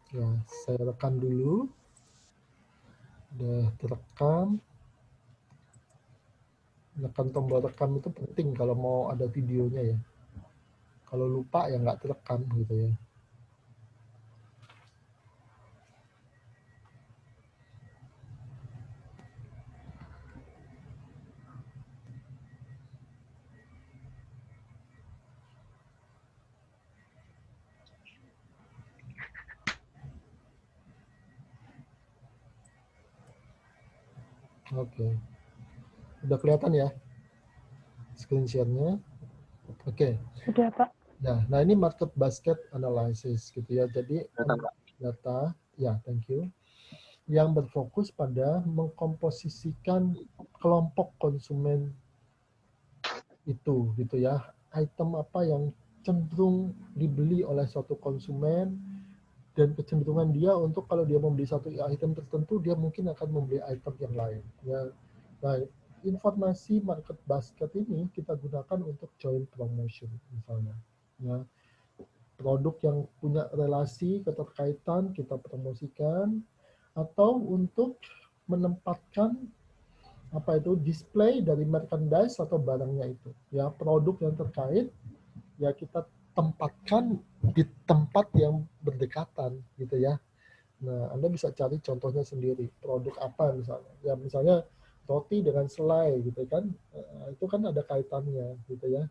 Ya, saya rekam dulu. Udah terekam. Tekan tombol rekam itu penting kalau mau ada videonya ya. Kalau lupa ya nggak terekam gitu ya. Oke. Udah kelihatan ya screen share-nya? Oke. Sudah, Pak. Nah ini market basket analysis gitu ya. Jadi Data, Pak. data, ya thank you, yang berfokus pada mengkomposisikan kelompok konsumen itu gitu ya. Item apa yang cenderung dibeli oleh suatu konsumen dan kecenderungan dia untuk kalau dia membeli satu item tertentu dia mungkin akan membeli item yang lain ya. Nah, informasi market basket ini kita gunakan untuk joint promotion misalnya ya. Produk yang punya relasi keterkaitan kita promosikan, atau untuk menempatkan apa itu display dari merchandise atau barangnya itu ya, produk yang terkait ya kita tempatkan di tempat yang berdekatan gitu ya. Nah, Anda bisa cari contohnya sendiri. Produk apa misalnya? Ya misalnya roti dengan selai gitu kan. Itu kan ada kaitannya gitu ya.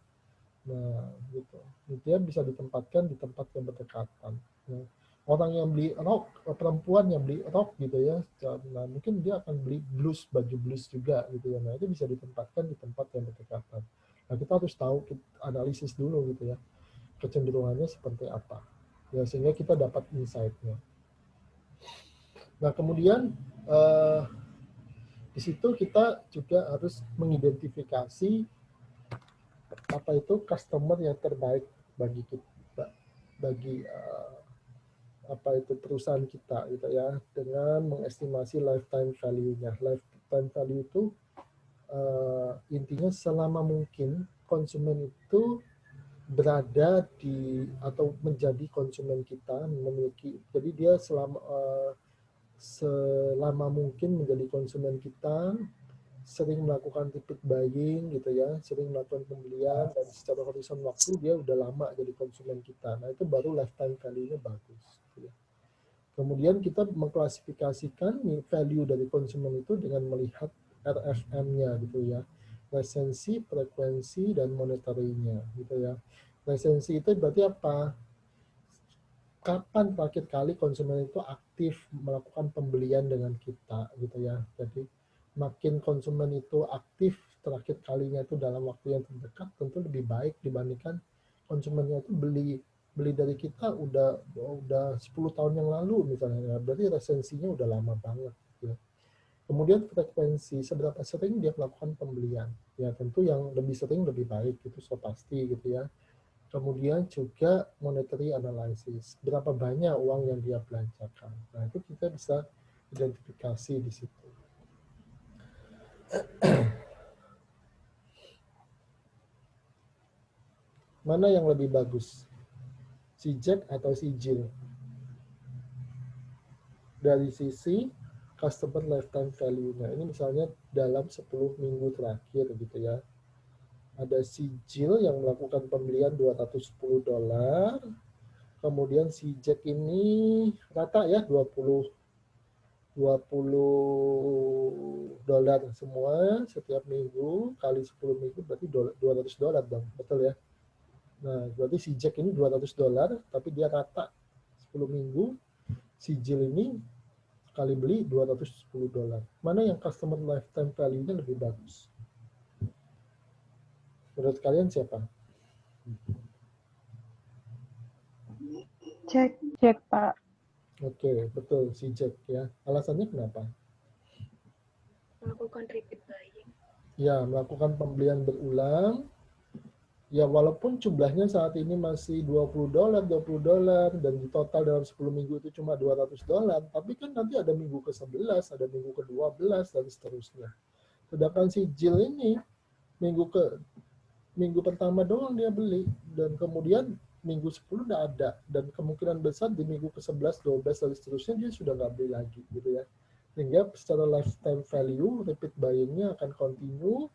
Nah, gitu. Dia bisa ditempatkan di tempat yang berdekatan. Nah, orang yang beli rok, perempuan yang beli rok gitu ya. Nah, mungkin dia akan beli blus, baju blus juga gitu ya. Nah, itu bisa ditempatkan di tempat yang berdekatan. Nah, kita harus tahu, analisis dulu gitu ya. Kecenderungannya seperti apa. Ya, sehingga kita dapat insight-nya. Nah, kemudian di situ kita juga harus mengidentifikasi apa itu customer yang terbaik bagi kita, bagi apa itu perusahaan kita gitu ya, dengan mengestimasi lifetime value-nya. Lifetime value itu intinya selama mungkin konsumen itu berada di atau menjadi konsumen kita, memiliki, jadi dia selama mungkin menjadi konsumen kita, sering melakukan repeat buying gitu ya, sering melakukan pembelian, dan secara horizon waktu dia udah lama jadi konsumen kita. Nah itu baru lifetime value-nya bagus. Gitu ya. Kemudian kita mengklasifikasikan value dari konsumen itu dengan melihat RFM-nya gitu ya, resensi, frekuensi, dan monetary-nya gitu ya. Resensi itu berarti apa? Kapan terakhir kali konsumen itu aktif melakukan pembelian dengan kita gitu ya. Jadi makin konsumen itu aktif terakhir kalinya itu dalam waktu yang terdekat, tentu lebih baik dibandingkan konsumennya itu beli dari kita udah 10 tahun yang lalu misalnya. Berarti resensinya udah lama banget gitu. Kemudian frekuensi, seberapa sering dia melakukan pembelian. Ya tentu yang lebih sering lebih baik, itu so pasti gitu ya. Kemudian juga monetary analysis, berapa banyak uang yang dia belanjakan. Nah, itu kita bisa identifikasi di situ. Mana yang lebih bagus? Si Jack atau si Jill? Dari sisi customer lifetime value-nya. Ini misalnya dalam 10 minggu terakhir gitu ya. Ada si Jill yang melakukan pembelian $210, kemudian si Jack ini rata ya 20 dolar semua setiap minggu, kali 10 minggu berarti $200 dong, betul ya. Nah, berarti si Jack ini $200, tapi dia rata 10 minggu. Si Jill ini kali beli $210. Mana yang customer lifetime value-nya lebih bagus? Menurut kalian siapa? Cek, Pak. Oke, betul si Jack ya. Alasannya kenapa? Melakukan repeat buying. Ya, melakukan pembelian berulang. Ya, walaupun jumlahnya saat ini masih $20, $20, dan di total dalam 10 minggu itu cuma $200, tapi kan nanti ada minggu ke-11, ada minggu ke-12, dan seterusnya. Sedangkan si Jill ini, minggu pertama doang dia beli, dan kemudian minggu 10 udah ada, dan kemungkinan besar di minggu ke-11, 12 dan seterusnya dia sudah nggak beli lagi gitu ya. Sehingga secara lifetime value repeat buying-nya akan continue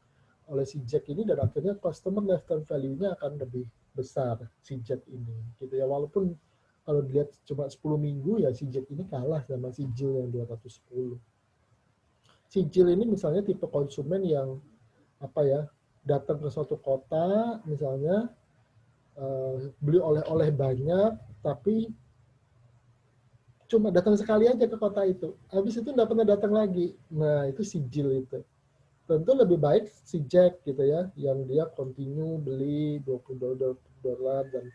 oleh si Jack ini, dan akhirnya customer lifetime value-nya akan lebih besar si Jack ini gitu ya. Walaupun kalau dilihat cuma 10 minggu ya si Jack ini kalah sama si Jill yang 210. Si Jill ini misalnya tipe konsumen yang apa ya, datang ke suatu kota misalnya, beli oleh-oleh banyak, tapi cuma datang sekali aja ke kota itu. Habis itu nggak pernah datang lagi. Nah, itu si Jill itu. Tentu lebih baik si Jack gitu ya, yang dia continue beli $20 dan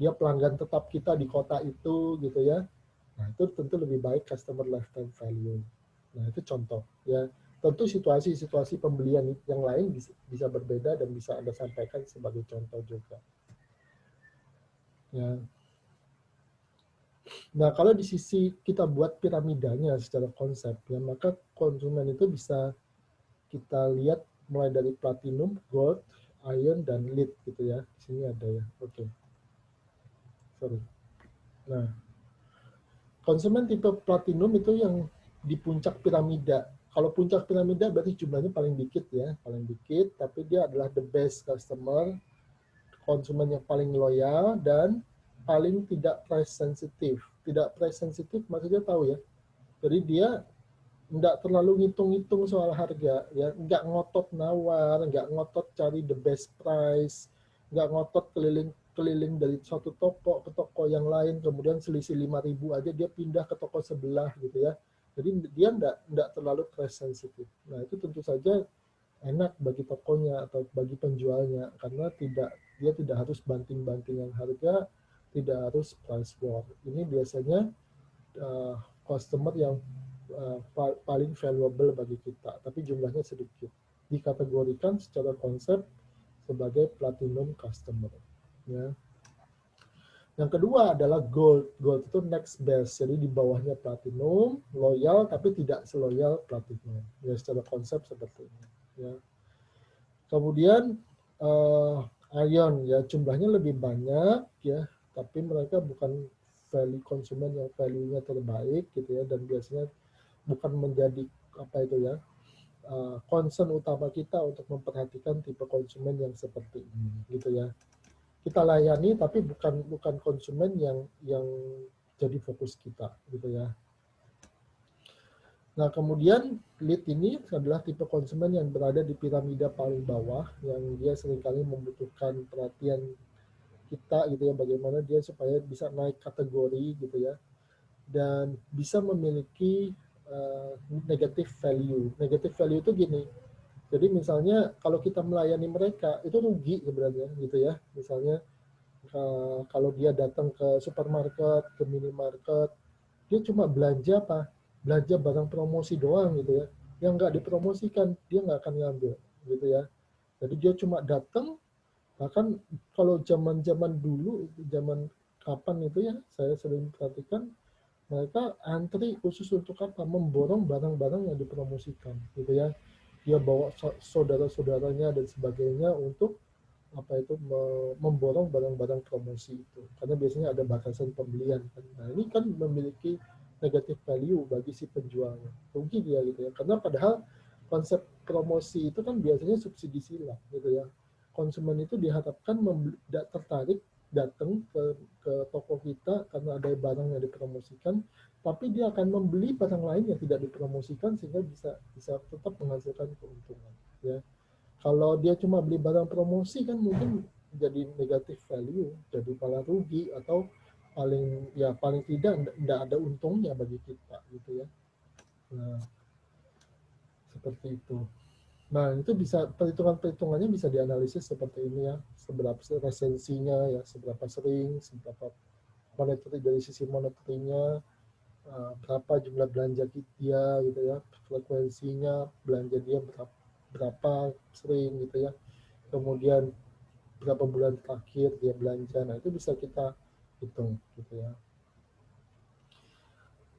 dia pelanggan tetap kita di kota itu gitu ya. Nah, itu tentu lebih baik customer lifetime value. Nah, itu contoh ya. Tentu situasi-situasi pembelian yang lain bisa berbeda dan bisa Anda sampaikan sebagai contoh juga. Ya. Nah, kalau di sisi kita buat piramidanya secara konsep, ya, maka konsumen itu bisa kita lihat mulai dari platinum, gold, iron, dan lead gitu ya. Di sini ada ya. Oke. Sorry. Nah, konsumen tipe platinum itu yang di puncak piramida. Kalau puncak piramida berarti jumlahnya paling dikit ya, paling dikit, tapi dia adalah the best customer, konsumen yang paling loyal, dan paling tidak price sensitive. Tidak price sensitive maksudnya tahu ya. Jadi dia nggak terlalu ngitung-ngitung soal harga, ya, nggak ngotot nawar, nggak ngotot cari the best price, nggak ngotot keliling dari suatu toko ke toko yang lain, kemudian selisih 5.000 aja dia pindah ke toko sebelah gitu ya. Jadi dia nggak terlalu price sensitive. Nah, itu tentu saja enak bagi tokonya atau bagi penjualnya, karena dia tidak harus banting-bantingan harga, tidak harus price war. Ini biasanya customer yang paling valuable bagi kita, tapi jumlahnya sedikit. Dikategorikan secara konsep sebagai platinum customer. Ya. Yang kedua adalah gold. Gold itu next best, jadi di bawahnya platinum, loyal tapi tidak seloyal platinum. Ya, secara konsep seperti ini. Ya. Kemudian iron, ya, jumlahnya lebih banyak ya, tapi mereka bukan value konsumen yang value-nya terbaik gitu ya, dan biasanya bukan menjadi apa itu ya, concern utama kita untuk memperhatikan tipe konsumen yang seperti ini gitu ya. Kita layani tapi bukan konsumen yang jadi fokus kita gitu ya. Nah, kemudian lead ini adalah tipe konsumen yang berada di piramida paling bawah, yang dia seringkali membutuhkan perhatian kita gitu ya, bagaimana dia supaya bisa naik kategori gitu ya, dan bisa memiliki negative value. Negative value itu gini, jadi misalnya kalau kita melayani mereka itu rugi sebenarnya gitu ya. Misalnya kalau dia datang ke supermarket, ke minimarket, dia cuma belanja apa? Belanja barang promosi doang gitu ya. Yang nggak dipromosikan dia nggak akan ngambil gitu ya. Jadi dia cuma datang, bahkan kalau zaman-zaman dulu, zaman kapan itu ya, saya sering perhatikan mereka antri khusus untuk apa? Memborong barang-barang yang dipromosikan gitu ya. Dia bawa saudara-saudaranya dan sebagainya untuk apa itu memborong barang-barang promosi itu, karena biasanya ada batasan pembelian kan. Nah, ini kan memiliki negative value bagi si penjualnya, rugi dia gitu ya, karena padahal konsep promosi itu kan biasanya subsidi silang gitu ya. Konsumen itu diharapkan tertarik datang ke toko kita karena ada barang yang dipromosikan, tapi dia akan membeli barang lain yang tidak dipromosikan sehingga bisa tetap menghasilkan keuntungan ya. Kalau dia cuma beli barang promosi kan mungkin jadi negatif value, jadi malah rugi, atau paling tidak tidak ada untungnya bagi kita gitu ya. Nah, seperti itu. Nah, itu bisa perhitungannya bisa dianalisis seperti ini ya, seberapa resensinya ya, seberapa sering, seberapa monetary, dari sisi moneternya, berapa jumlah belanja dia gitu ya, frekuensinya belanja dia berapa sering gitu ya. Kemudian berapa bulan terakhir dia belanja, nah itu bisa kita hitung gitu ya.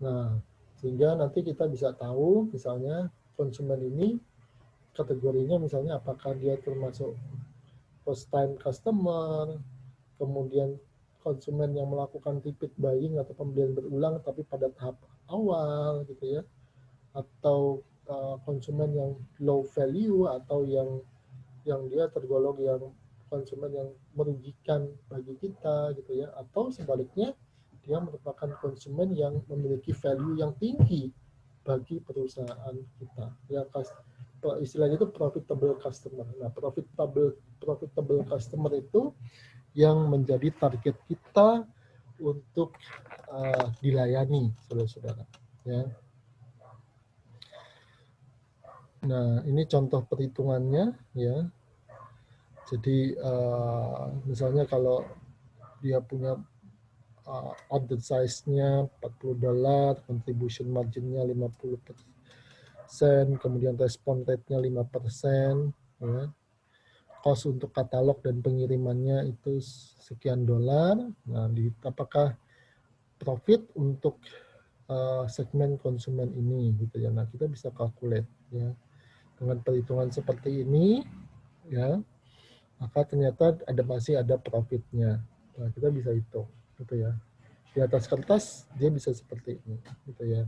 Nah, sehingga nanti kita bisa tahu misalnya konsumen ini kategorinya misalnya apakah dia termasuk first time customer, kemudian konsumen yang melakukan repeat buying atau pembelian berulang tapi pada tahap awal gitu ya, atau konsumen yang low value atau yang dia tergolong yang konsumen yang merugikan bagi kita gitu ya, atau sebaliknya dia merupakan konsumen yang memiliki value yang tinggi bagi perusahaan kita ya. Istilahnya itu profitable customer. Nah, profitable customer itu yang menjadi target kita untuk dilayani, saudara-saudara ya. Nah, ini contoh perhitungannya ya. Jadi misalnya kalau dia punya order size-nya $40, contribution margin-nya 50%, kemudian respon rate-nya 5%, ya. Cost untuk katalog dan pengirimannya itu sekian dolar. Nah, apakah profit untuk segmen konsumen ini gitu ya. Nah, kita bisa calculate ya. Dengan perhitungan seperti ini ya, maka ternyata masih ada profitnya. Nah, kita bisa hitung gitu ya. Di atas kertas dia bisa seperti ini gitu ya.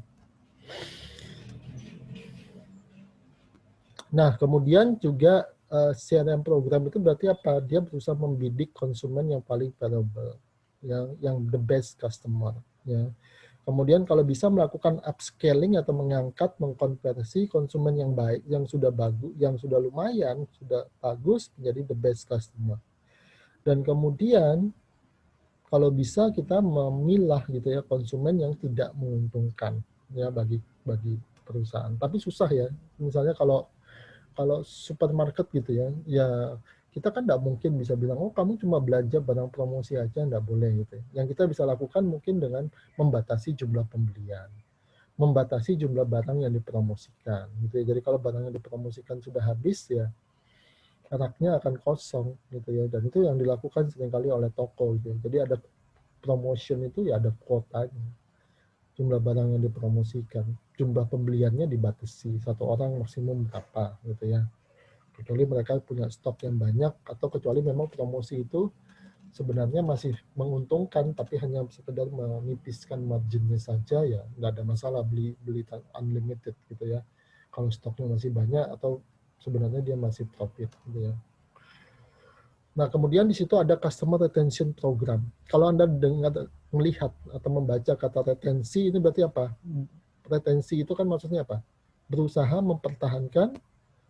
Nah, kemudian juga CRM program itu berarti apa? Dia berusaha membidik konsumen yang paling valuable, yang the best customer ya. Kemudian kalau bisa melakukan upscaling atau mengkonversi konsumen yang baik, yang sudah bagus, yang sudah lumayan, sudah bagus menjadi the best customer. Dan kemudian kalau bisa kita memilah gitu ya konsumen yang tidak menguntungkan ya bagi perusahaan. Tapi susah ya. Misalnya kalau supermarket gitu ya, ya kita kan tidak mungkin bisa bilang, oh kamu cuma belanja barang promosi aja, tidak boleh gitu. Yang kita bisa lakukan mungkin dengan membatasi jumlah pembelian, membatasi jumlah barang yang dipromosikan gitu ya. Jadi kalau barang yang dipromosikan sudah habis ya, raknya akan kosong gitu ya. Dan itu yang dilakukan seringkali oleh toko gitu ya. Jadi ada promotion itu ya ada kuotanya. Jumlah barang yang dipromosikan, jumlah pembeliannya dibatasi, satu orang maksimum berapa gitu ya. Kecuali mereka punya stok yang banyak atau kecuali memang promosi itu sebenarnya masih menguntungkan tapi hanya sekedar menipiskan marginnya saja ya nggak ada masalah beli unlimited gitu ya. Kalau stoknya masih banyak atau sebenarnya dia masih profit gitu ya. Nah, kemudian di situ ada customer retention program. Kalau Anda melihat atau membaca kata retensi, ini berarti apa? Retensi itu kan maksudnya apa? Berusaha mempertahankan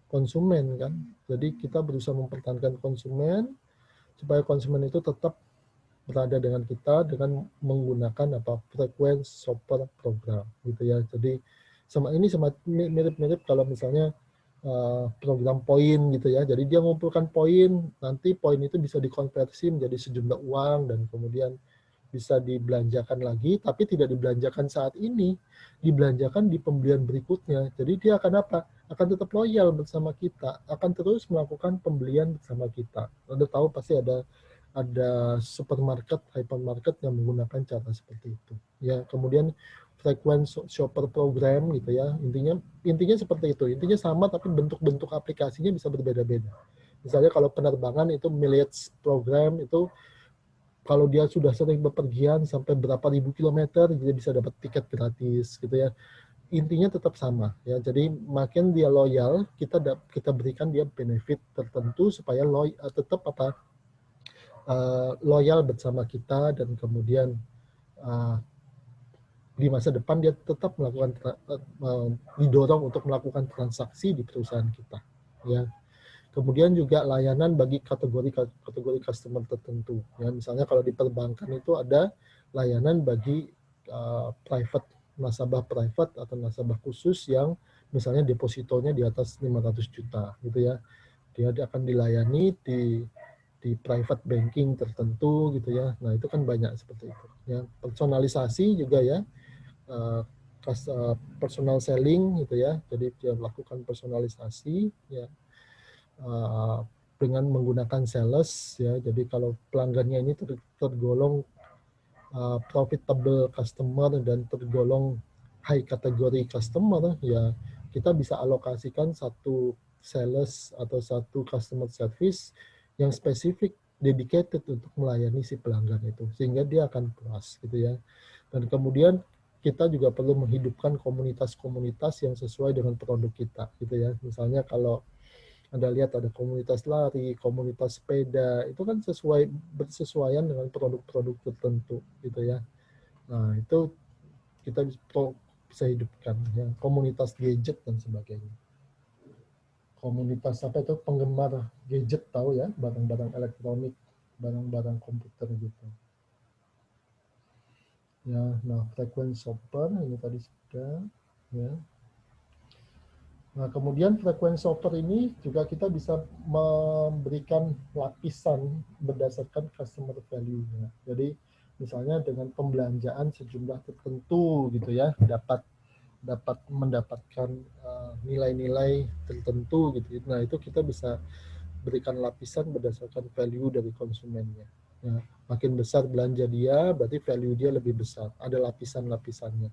konsumen kan. Jadi kita berusaha mempertahankan konsumen supaya konsumen itu tetap berada dengan kita dengan menggunakan frequent shopper program gitu ya. Jadi ini mirip-mirip kalau misalnya program poin gitu ya. Jadi dia mengumpulkan poin, nanti poin itu bisa dikonversi menjadi sejumlah uang dan kemudian bisa dibelanjakan lagi, tapi tidak dibelanjakan saat ini, dibelanjakan di pembelian berikutnya. Jadi dia akan apa? Akan tetap loyal bersama kita, akan terus melakukan pembelian bersama kita. Anda tahu pasti ada supermarket, hypermarket yang menggunakan cara seperti itu. Ya, kemudian frequent shopper program gitu ya. Intinya seperti itu. Intinya sama tapi bentuk-bentuk aplikasinya bisa berbeda-beda. Misalnya kalau penerbangan itu mileage program itu kalau dia sudah sering bepergian sampai berapa ribu kilometer dia bisa dapat tiket gratis gitu ya. Intinya tetap sama ya. Jadi makin dia loyal, kita berikan dia benefit tertentu supaya tetap loyal bersama kita dan kemudian di masa depan dia tetap didorong untuk melakukan transaksi di perusahaan kita ya. Kemudian juga layanan bagi kategori customer tertentu ya. Misalnya kalau di perbankan itu ada layanan bagi private, nasabah private atau nasabah khusus yang misalnya depositonya di atas 500 juta gitu ya. Dia akan dilayani di private banking tertentu gitu ya. Nah, itu kan banyak seperti itu ya. Personalisasi juga ya. Personal selling gitu ya. Jadi dia melakukan personalisasi ya dengan menggunakan sales ya. Jadi kalau pelanggannya ini tergolong profitable customer dan tergolong high category customer ya, kita bisa alokasikan satu sales atau satu customer service yang spesifik dedicated untuk melayani si pelanggan itu, sehingga dia akan puas gitu ya. Dan kemudian kita juga perlu menghidupkan komunitas-komunitas yang sesuai dengan produk kita gitu ya. Misalnya kalau Anda lihat ada komunitas lari, komunitas sepeda, itu kan bersesuaian dengan produk-produk tertentu gitu ya. Nah, itu kita bisa hidupkan ya, komunitas gadget dan sebagainya. Komunitas apa itu, penggemar gadget, tahu ya, barang-barang elektronik, barang-barang komputer gitu. Ya, nah frequent shopper ini tadi sudah ya. Nah, kemudian frequent shopper ini juga kita bisa memberikan lapisan berdasarkan customer value-nya. Jadi misalnya dengan pembelanjaan sejumlah tertentu gitu ya, dapat mendapatkan nilai-nilai tertentu gitu. Nah, itu kita bisa berikan lapisan berdasarkan value dari konsumennya. Ya, makin besar belanja dia, berarti value dia lebih besar. Ada lapisan-lapisannya.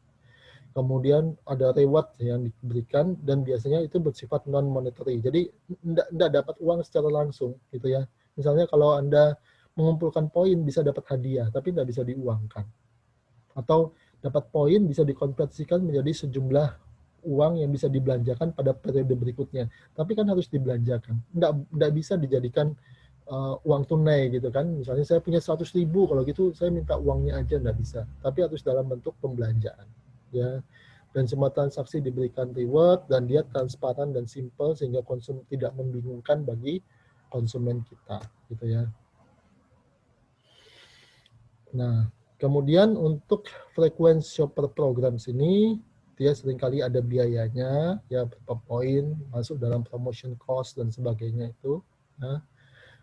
Kemudian ada reward yang diberikan dan biasanya itu bersifat non monetary. Jadi tidak dapat uang secara langsung gitu ya. Misalnya kalau Anda mengumpulkan poin bisa dapat hadiah, tapi tidak bisa diuangkan. Atau dapat poin bisa dikonversikan menjadi sejumlah uang yang bisa dibelanjakan pada periode berikutnya. Tapi kan harus dibelanjakan. Tidak bisa dijadikan uang tunai gitu kan. Misalnya saya punya 100.000, kalau gitu saya minta uangnya aja, tidak bisa. Tapi harus dalam bentuk pembelanjaan. Ya. Dan semua transaksi diberikan reward dan dia transparan dan simple sehingga konsumen tidak membingungkan bagi konsumen kita gitu ya. Nah, kemudian untuk frequent shopper programs ini dia seringkali ada biayanya ya, berapa poin masuk dalam promotion cost dan sebagainya itu. Nah,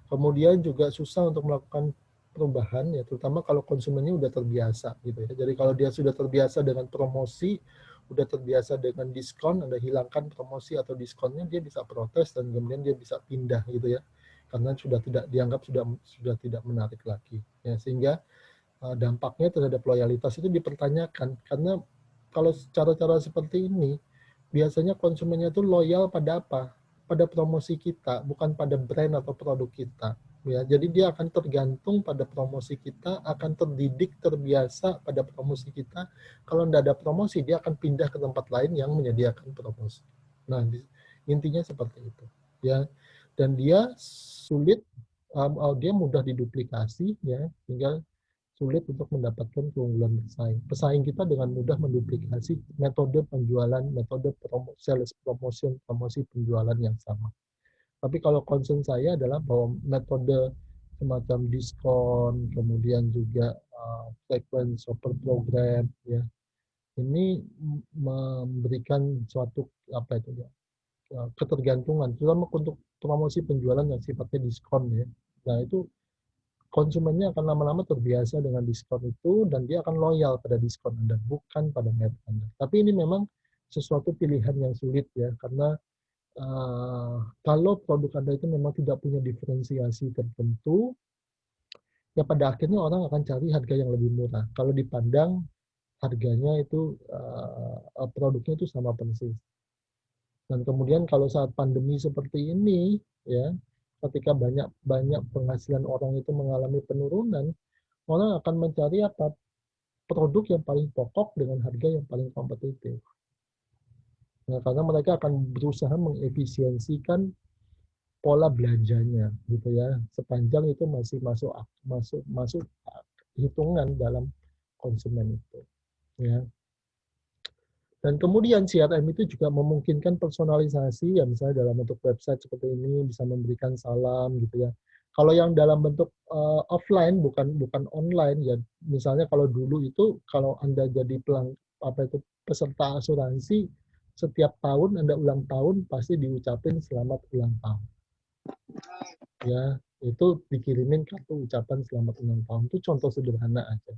kemudian juga susah untuk melakukan perubahan ya, terutama kalau konsumennya udah terbiasa gitu ya. Jadi kalau dia sudah terbiasa dengan promosi, udah terbiasa dengan diskon, Anda hilangkan promosi atau diskonnya, dia bisa protes dan kemudian dia bisa pindah gitu ya. Karena sudah tidak dianggap sudah tidak menarik lagi. Ya, sehingga dampaknya terhadap loyalitas itu dipertanyakan, karena kalau cara-cara seperti ini biasanya konsumennya itu loyal pada apa? Pada promosi kita, bukan pada brand atau produk kita. Ya, jadi dia akan tergantung pada promosi kita, akan terdidik, terbiasa pada promosi kita. Kalau tidak ada promosi, dia akan pindah ke tempat lain yang menyediakan promosi. Nah, intinya seperti itu. Ya, dan dia sulit, dia mudah diduplikasi, ya, tinggal sulit untuk mendapatkan keunggulan bersaing. Pesaing kita dengan mudah menduplikasi metode penjualan, metode sales promotion, promosi penjualan yang sama. Tapi kalau concern saya adalah bahwa metode semacam diskon, kemudian juga frequent shopper program, ya, ini memberikan suatu apa itu ya, ketergantungan, terutama untuk promosi penjualan yang sifatnya diskon ya. Nah, itu konsumennya akan lama-lama terbiasa dengan diskon itu dan dia akan loyal pada diskon Anda, bukan pada merek Anda. Tapi ini memang sesuatu pilihan yang sulit ya, karena kalau produk Anda itu memang tidak punya diferensiasi tertentu, ya pada akhirnya orang akan cari harga yang lebih murah. Kalau dipandang harganya itu produknya itu sama persis. Dan kemudian kalau saat pandemi seperti ini, ya, ketika banyak penghasilan orang itu mengalami penurunan, orang akan mencari apa? Produk yang paling pokok dengan harga yang paling kompetitif. Nah, karena mereka akan berusaha mengefisiensikan pola belanjanya, gitu ya. Sepanjang itu masih masuk hitungan dalam konsumen itu, ya. Dan kemudian CRM itu juga memungkinkan personalisasi, ya misalnya dalam bentuk website seperti ini bisa memberikan salam gitu ya. Kalau yang dalam bentuk offline bukan online ya, misalnya kalau dulu itu kalau Anda jadi peserta asuransi, setiap tahun Anda ulang tahun pasti diucapin selamat ulang tahun. Ya, itu dikirimin kartu ucapan selamat ulang tahun. Itu contoh sederhana aja.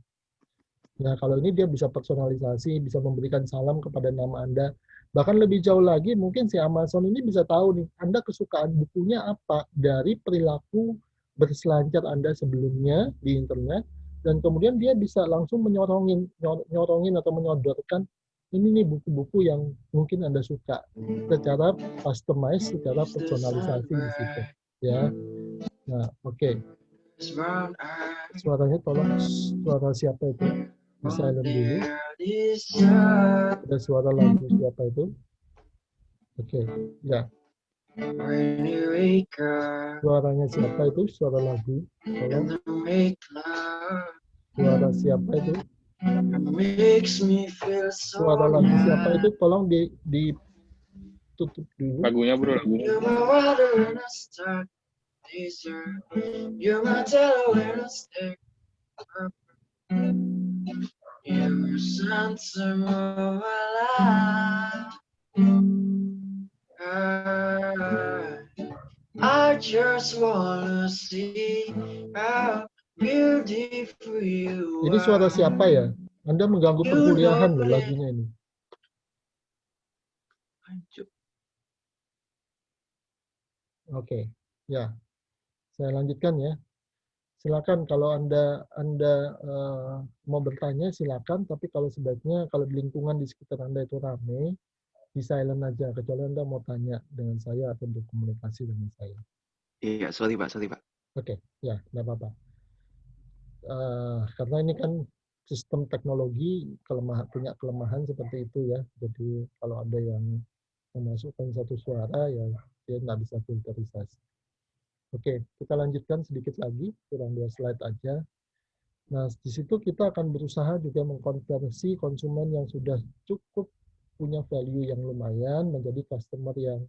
Nah, kalau ini dia bisa personalisasi, bisa memberikan salam kepada nama Anda. Bahkan lebih jauh lagi, mungkin si Amazon ini bisa tahu nih, Anda kesukaan bukunya apa dari perilaku berselancar Anda sebelumnya di internet, dan kemudian dia bisa langsung nyorongin atau menyodorkan, ini nih buku-buku yang mungkin Anda suka, secara customize, secara personalisasi di situ. Ya, nah, oke. Suaranya tolong, suara siapa itu? Di silent dulu. Ada suara lagu siapa itu? Oke, ya. Suaranya siapa itu? Suara lagu. Tolong. Suara siapa itu? Suara lagu siapa itu? Tolong ditutup dulu. Lagunya bro, lagunya. I just wanna see how beautiful you Ini suara siapa ya? Anda mengganggu perkuliahan loh lagunya ini. Oke, ya. Saya lanjutkan ya. Silakan kalau Anda mau bertanya silakan, tapi kalau sebaiknya kalau di lingkungan di sekitar Anda itu ramai, di silent aja kecuali Anda mau tanya dengan saya atau berkomunikasi dengan saya. Iya, sorry Pak. Oke, ya, nggak apa-apa. Karena ini kan sistem teknologi punya kelemahan seperti itu ya. Jadi kalau ada yang memasukkan satu suara ya dia nggak bisa filterisasi. Oke, kita lanjutkan sedikit lagi, kurang 2 slide aja. Nah, di situ kita akan berusaha juga mengkonversi konsumen yang sudah cukup punya value yang lumayan menjadi customer yang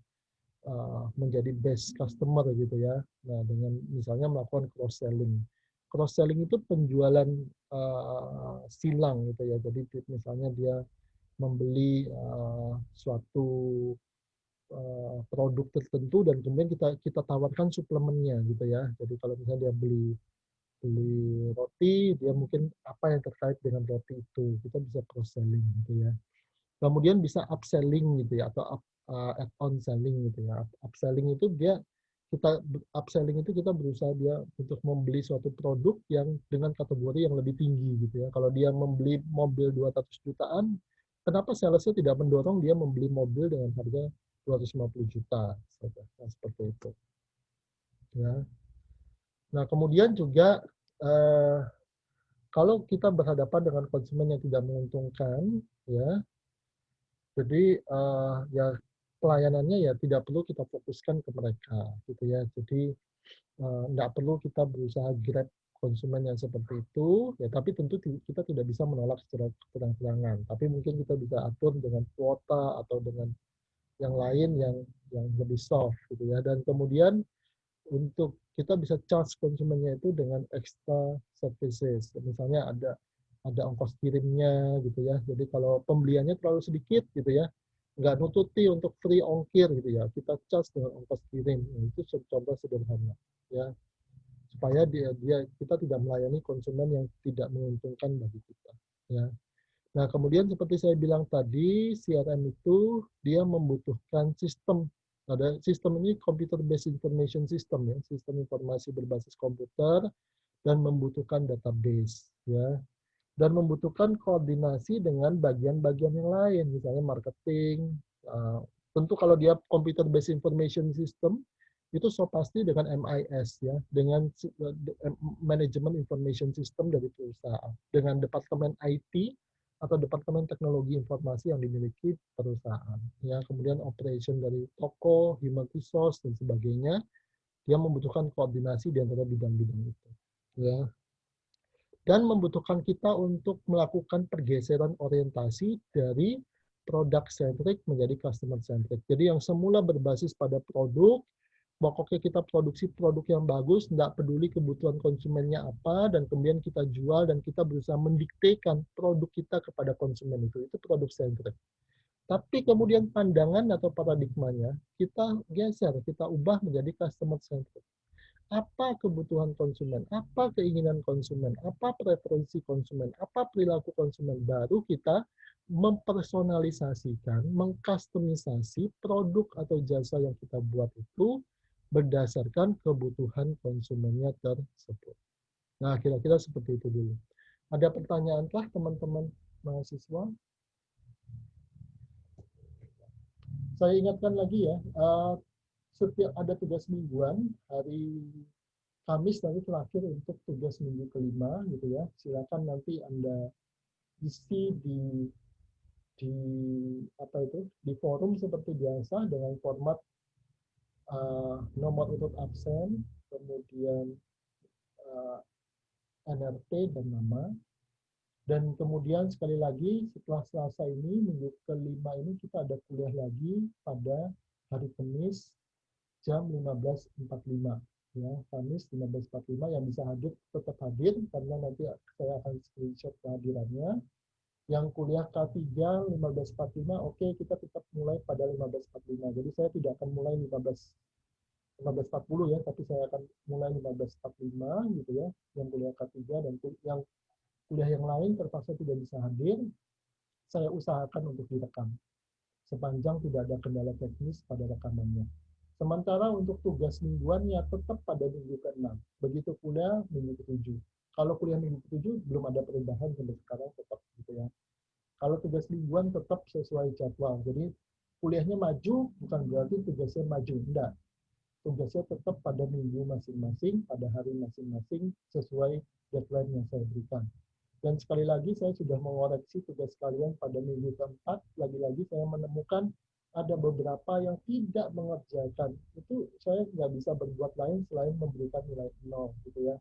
menjadi best customer gitu ya. Nah, dengan misalnya melakukan cross selling. Cross selling itu penjualan silang gitu ya. Jadi misalnya dia membeli suatu produk tertentu dan kemudian kita tawarkan suplemennya gitu ya. Jadi kalau misalnya dia beli roti, dia mungkin apa yang terkait dengan roti itu, kita bisa cross selling gitu ya. Kemudian bisa upselling gitu ya, atau add-on selling gitu ya. Upselling itu kita berusaha dia untuk membeli suatu produk yang dengan kategori yang lebih tinggi gitu ya. Kalau dia membeli mobil 200 jutaan, kenapa salesnya tidak mendorong dia membeli mobil dengan harga 250 juta? Nah, seperti itu. Ya. Nah, kemudian juga kalau kita berhadapan dengan konsumen yang tidak menguntungkan, ya, jadi ya pelayanannya ya tidak perlu kita fokuskan ke mereka, gitu ya. Jadi nggak perlu kita berusaha grab konsumen yang seperti itu, ya. Tapi tentu kita tidak bisa menolak secara terang-terangan. Tapi mungkin kita bisa atur dengan kuota atau dengan yang lain yang lebih soft, gitu ya. Dan kemudian untuk kita bisa charge konsumennya itu dengan extra services. Misalnya ada ongkos kirimnya gitu ya. Jadi kalau pembeliannya terlalu sedikit gitu ya, nggak nututi untuk free ongkir gitu ya. Kita charge dengan ongkos kirim. Nah, itu contoh sederhana ya. Supaya kita tidak melayani konsumen yang tidak menguntungkan bagi kita ya. Nah, kemudian seperti saya bilang tadi, CRM itu dia membutuhkan sistem. Ada sistem ini computer based information system ya, sistem informasi berbasis komputer dan membutuhkan database ya. Dan membutuhkan koordinasi dengan bagian-bagian yang lain, misalnya marketing. Tentu kalau dia computer based information system itu so pasti dengan MIS ya, dengan manajemen information system dari perusahaan, dengan departemen IT atau departemen teknologi informasi yang dimiliki perusahaan ya, kemudian operation dari toko, human resource dan sebagainya, dia membutuhkan koordinasi di antara bidang-bidang itu ya, dan membutuhkan kita untuk melakukan pergeseran orientasi dari product centric menjadi customer centric. Jadi yang semula berbasis pada produk, pokoknya kita produksi produk yang bagus, nggak peduli kebutuhan konsumennya apa, dan kemudian kita jual dan kita berusaha mendiktekan produk kita kepada konsumen itu produk centric. Tapi kemudian pandangan atau paradigmanya kita geser, kita ubah menjadi customer centric. Apa kebutuhan konsumen, apa keinginan konsumen, apa preferensi konsumen, apa perilaku konsumen, baru kita mempersonalisasikan, mengkustomisasi produk atau jasa yang kita buat itu berdasarkan kebutuhan konsumennya tersebut. Nah, kira-kira seperti itu dulu. Ada pertanyaan kah teman-teman mahasiswa? Saya ingatkan lagi ya, setiap ada tugas mingguan hari Kamis nanti terakhir untuk tugas minggu kelima gitu ya. Silakan nanti Anda isi di apa itu di forum seperti biasa dengan format nomor urut absen, kemudian NRT dan nama. Dan kemudian sekali lagi setelah Selasa ini, minggu kelima ini kita ada kuliah lagi pada hari Kamis jam 15.45. Ya, Kamis 15.45 yang bisa hadir tetap hadir karena nanti saya akan screenshot kehadirannya. Yang kuliah K3 15.45, oke kita tetap mulai pada 15.45. Jadi saya tidak akan mulai 15.40 ya, tapi saya akan mulai 15.45 gitu ya, yang kuliah K3 dan yang kuliah yang lain terpaksa tidak bisa hadir, saya usahakan untuk direkam sepanjang tidak ada kendala teknis pada rekamannya. Sementara untuk tugas mingguannya tetap pada minggu ke-6. Begitu kuliah minggu ke-7. Kalau kuliah minggu ke-7 belum ada perubahan sampai sekarang tetap gitu ya. Kalau tugas mingguan tetap sesuai jadwal. Jadi kuliahnya maju bukan berarti tugasnya maju. Enggak. Tugasnya tetap pada minggu masing-masing, pada hari masing-masing sesuai deadline yang saya berikan. Dan sekali lagi saya sudah mengoreksi tugas kalian pada minggu keempat. Lagi-lagi saya menemukan ada beberapa yang tidak mengerjakan. Itu saya nggak bisa berbuat lain selain memberikan nilai 0 gitu ya.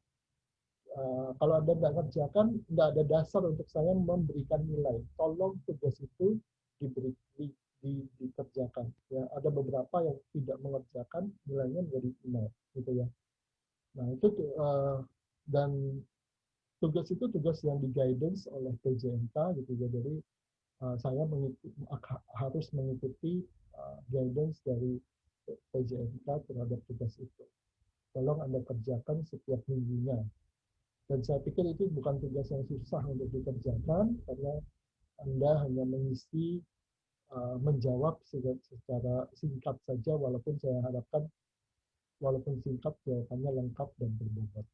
Kalau Anda nggak kerjakan, nggak ada dasar untuk saya memberikan nilai. Tolong tugas itu dikerjakan. Ya, ada beberapa yang tidak mengerjakan, nilainya menjadi 0 gitu ya. Nah itu dan tugas itu tugas yang di guidance oleh PJMK gitu ya. Jadi saya harus mengikuti guidance dari PJMK terhadap tugas itu. Tolong Anda kerjakan setiap minggunya. Dan saya pikir itu bukan tugas yang susah untuk dikerjakan karena Anda hanya mengisi menjawab secara singkat saja, walaupun saya harapkan walaupun singkat jawabannya lengkap dan berbobot.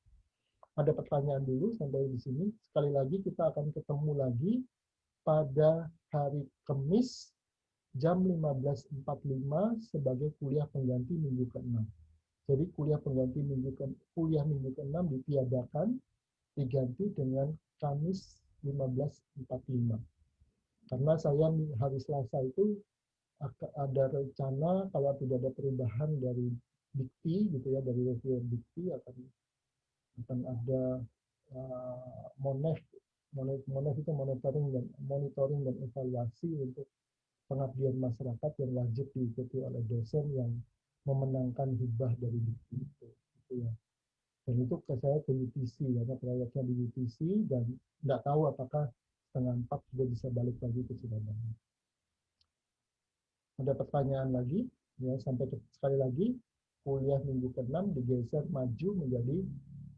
Ada pertanyaan dulu sampai di sini. Sekali lagi kita akan ketemu lagi pada hari Kamis jam 15.45 sebagai kuliah pengganti minggu ke-6. Jadi kuliah pengganti minggu ke-6 ditiadakan, diganti dengan Kamis 15.45. Karena saya hari Selasa itu ada rencana kalau tidak ada perubahan dari dikti gitu ya, dari review dikti akan ada monef itu monitoring dan evaluasi untuk pengabdian masyarakat yang wajib diikuti oleh dosen yang memenangkan hibah dari dikti itu gitu ya. Dan itu saya ke UTC karena proyeknya di UTC dan nggak tahu apakah setengah 4 sudah bisa balik lagi ke Surabaya. Ada pertanyaan lagi? Ya, sekali lagi kuliah minggu ke-6 digeser maju menjadi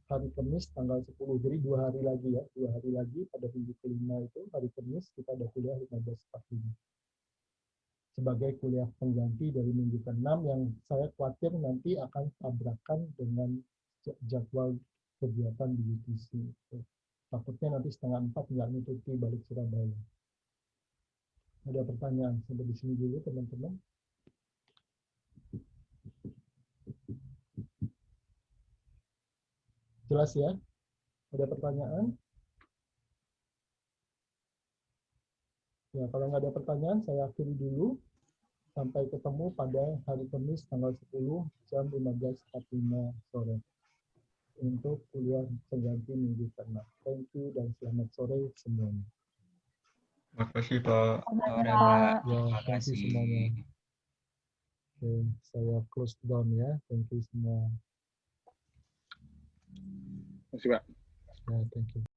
hari Kamis tanggal 10. Jadi 2 hari lagi ya, 2 hari lagi pada minggu kelima itu hari Kamis kita ada kuliah 15.45. Sebagai kuliah pengganti dari minggu ke-6 yang saya khawatir nanti akan tabrakan dengan jadwal kegiatan di UTC. Takutnya nanti setengah 4 nggak nutupi balik Surabaya. Ada pertanyaan sampai di sini dulu teman-teman. Jelas ya? Ada pertanyaan? Ya, kalau nggak ada pertanyaan, saya akhiri dulu. Sampai ketemu pada hari Kamis tanggal 10 jam 15.45 sore untuk kuliah pengganti minggu ke-6. Thank you dan selamat sore semuanya. Terima kasih Pak. Sore Pak. Ya, thank you semuanya. Oke, saya close down ya. Thank you semua. Terima kasih Pak. Ya, thank you.